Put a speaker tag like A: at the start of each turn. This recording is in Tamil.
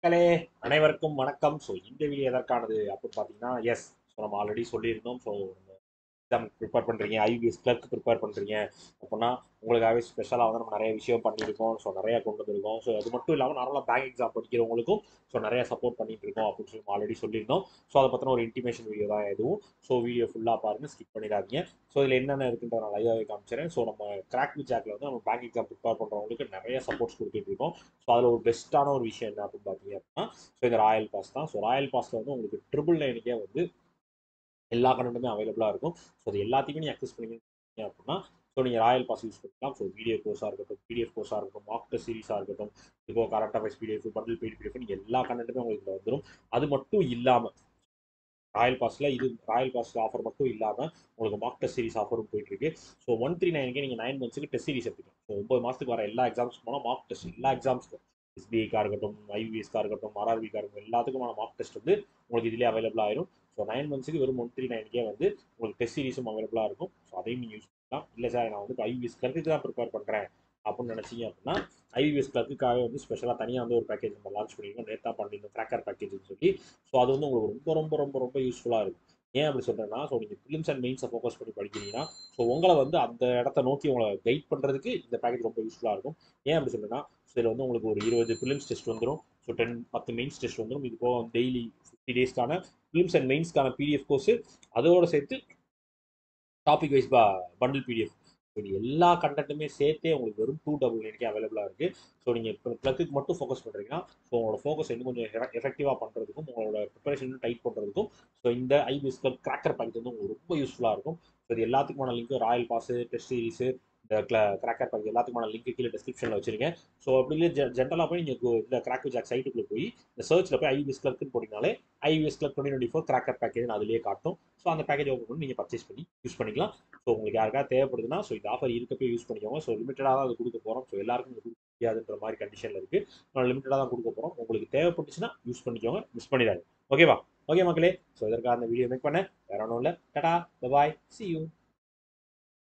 A: மக்களே அனைவருக்கும் வணக்கம். ஸோ இந்த வீடியோ எதற்கானது அப்படின்னு பார்த்தீங்கன்னா, ஸோ நம்ம ஆல்ரெடி சொல்லியிருந்தோம். ஸோ எக்ஸாம் ப்ரிப்பேர் பண்ணுறீங்க, ஐபிஎஸ் கிளர்க் ப்ரிப்பேர் பண்ணுறீங்க அப்படின்னா உங்களுக்காகவே ஸ்பெஷலாக வந்து நம்ம நிறைய விஷயம் பண்ணியிருக்கோம். ஸோ நிறையா கொண்டு வந்திருக்கோம். ஸோ அது மட்டும் இல்லாமல் நார்மலாக பேங்க் எக்ஸாம் படிக்கிறவங்களுக்கும் ஸோ நிறைய சப்போர்ட் பண்ணிட்டு இருக்கோம் அப்படின்னு சொல்லி ஆல்ரெடி சொல்லியிருந்தோம். ஸோ அதை பற்றின ஒரு இன்டிமேஷன் வீடியோ தான் எதுவும். ஸோ வீடியோ ஃபுல்லாக பாருங்கள், ஸ்கிப் பண்ணிடாதீங்க. ஸோ இதில் என்னென்ன இருக்குன்ற நான் லைவாகவே காமிச்சிடுறேன். ஸோ நம்ம கிராக் வித் ஜாக்ல வந்து நம்ம பேங்க் எக்ஸாம் ப்ரிப்பேர் பண்ணுறவங்களுக்கு நிறைய சப்போர்ட்ஸ் கொடுத்துட்டு இருக்கோம். ஸோ அதில் ஒரு பெஸ்ட்டான ஒரு விஷயம் என்ன அப்படின்னு பார்த்தீங்க அப்படின்னா, ஸோ இந்த ராயல் பாஸ் தான். ஸோ ராயல் பாஸில் வந்து உங்களுக்கு ட்ரிபிள் நைனுக்கே வந்து எல்லா கண்டென்ட்டுமே அவைலபிளாக இருக்கும். ஸோ அது எல்லாத்தையுமே நீங்கள் அக்சஸ் பண்ணிங்க அப்படின்னா, ஸோ நீங்கள் ராயல் பாஸ் யூஸ் பண்ணிக்கலாம். ஸோ வீடியோ கோர்ஸாக இருக்கட்டும், பிடிஎஃப் கோர்ஸாக இருக்கட்டும், மாக் டெஸ்ட் சீரிஸாக இருக்கட்டும், இப்போ current affairs PDF, bundle PDF எல்லா கண்டென்ட்டுமே உங்களுக்கு இதில் வந்துடும். அது மட்டும் இல்லாமல் ராயல் பாஸில் ஆஃபர் மட்டும் இல்லாமல் உங்களுக்கு மாக் டெஸ்ட் சீரிஸ் ஆஃபரும் போயிட்டு இருக்கு. ஸோ 139 நீங்கள் 9 மந்த்ஸுக்கு டெஸ்ட் சீரிஸ் எடுத்துக்கலாம். ஸோ 9 மாதத்துக்கு வர எல்லா எக்ஸாம்ஸ்க்கு போனால் மாக் டெஸ்ட் எல்லா எக்ஸாம்ஸ்க்கும் எஸ்பிஐக்காக இருக்கட்டும், ஐவிஎஸ்க்காக இருக்கட்டும், ஆர்ஆர்பிக்காக இருக்கட்டும் எல்லாத்துக்குமான மாக் டெஸ்ட் வந்து உங்களுக்கு இதிலே அவைலபிள் ஆயிரும். ஸோ 9 மந்த்ஸுக்கு வெறும் 139 வந்து உங்களுக்கு டெஸ்ட் சீரிஸும் அவைலபிளாக இருக்கும். ஸோ அதையும் நீங்கள் யூஸ் பண்ணலாம். இல்லை சார் நான் வந்து ஐவிஎஸ் கருத்துக்கு தான் ப்ரிப்பேர் பண்ணுறேன் அப்படின்னு நினச்சிங்க அப்படின்னா, ஐவிஎஸ் கிளர்க்குக்காகவே வந்து ஸ்பெஷலாக தனியாக வந்து ஒரு பேக்கேஜ் நம்ம லான்ச் பண்ணியிருக்கோம். நேற்றா பண்ணியிருந்தோம் கிராக்கர் பேக்கேஜ்னு சொல்லி. ஸோ அது வந்து உங்களுக்கு ரொம்ப ரொம்ப ரொம்ப ரொம்ப யூஸ்ஃபுல்லாக இருக்கும். ஏன் அப்படி சொல்கிறேன்னா, ஸோ நீங்கள் ஃபிலிம்ஸ் அண்ட் மெயின்ஸை ஃபோக்கஸ் பண்ணி படிக்கிறீங்கன்னா, ஸோ உங்களை வந்து அந்த இடத்த நோக்கி உங்களை கைட் பண்ணுறதுக்கு இந்த பேக்கேஜ் ரொம்ப யூஸ்ஃபுல்லாக இருக்கும். ஏன் அப்படி சொல்கிறேன்னா, ஸோ இதில் வந்து உங்களுக்கு ஒரு 20 ஃபிலிம்ஸ் டெஸ்ட் வந்துடும். ஸோ 10 மெயின்ஸ் டெஸ்ட் வந்துடும். இது போக டெய்லி 50 டேஸ்க்கான ஃபிலிம்ஸ் அண்ட் மெயின்ஸ்க்கான பிடிஎஃப் கோர்ஸ் அதோடு சேர்த்து டாபிக் வைஸ் பண்டில் பிடிஎஃப். இது எல்லா கண்டென்ட்டுமே சேர்த்தே உங்களுக்கு வெறும் 299 அவைலபிளாக இருக்குது. ஸோ நீங்கள் இப்போ ப்ளக்குக்கு மட்டும் ஃபோக்கஸ் பண்ணுறீங்கன்னா, ஸோ உங்களோட ஃபோக்கஸ் இன்னும் கொஞ்சம் எஃபெக்டிவாக பண்ணுறதுக்கும் உங்களோட ப்ரிப்பரேஷன் டைட் பண்ணுறதுக்கும் ஸோ இந்த ஐபிஎஸ் கிராக்கர் பேக்கேஜ் வந்து உங்களுக்கு ரொம்ப யூஸ்ஃபுல்லாக இருக்கும். ஸோ இது எல்லாத்துக்குமான link royal pass, test series, இந்த கிராக்கர் பேக்கேஜ் எல்லாத்துக்குமான லிங்க் கீழே டிஸ்கிரிப்ஷனில் வச்சிருக்கேன். ஸோ அப்படி இல்லை ஜென்ரலாக போய் நீங்கள் இந்த கிராக் வித் ஜாக் சைட்டுக்குள்ளே போய் இந்த சர்ச்சில் போய் ஐபிஎஸ் கிளர்க்குன்னு போட்டிங்கனாலே ஐபிஎஸ் கிளர்க் 2024 கிராக்கர் பேக்கேஜ் அதிலேயே காட்டும். ஸோ அந்த பேக்கேஜ் ஓப்பன் பண்ணி நீங்கள் பர்ச்சேஸ் பண்ணி யூஸ் பண்ணிக்கலாம். ஸோ உங்களுக்கு யாருக்காவது தேவைப்படுதுன்னா ஸோ இந்த ஆஃபர் இருக்கப்போ யூஸ் பண்ணிக்கோங்க. ஸோ லிமிட்டடாக தான் அது கொடுக்க போகிறோம். ஸோ எல்லாருக்கும் இது கொடுக்க முடியாதுன்ற மாதிரி கண்டிஷனில் இருக்குது. நான் லிமிட்டடாக தான் கொடுக்க போகிறோம். உங்களுக்கு தேவைப்பட்டுச்சுன்னா யூஸ் பண்ணிக்கோங்க, மிஸ் பண்ணிடாது. ஓகேவா? ஓகே மக்களே, ஸோ இதற்காக அந்த வீடியோ மேக் பண்ணேன். வேற ஒன்றும் இல்லை. டாடா, பாய், சி யூ.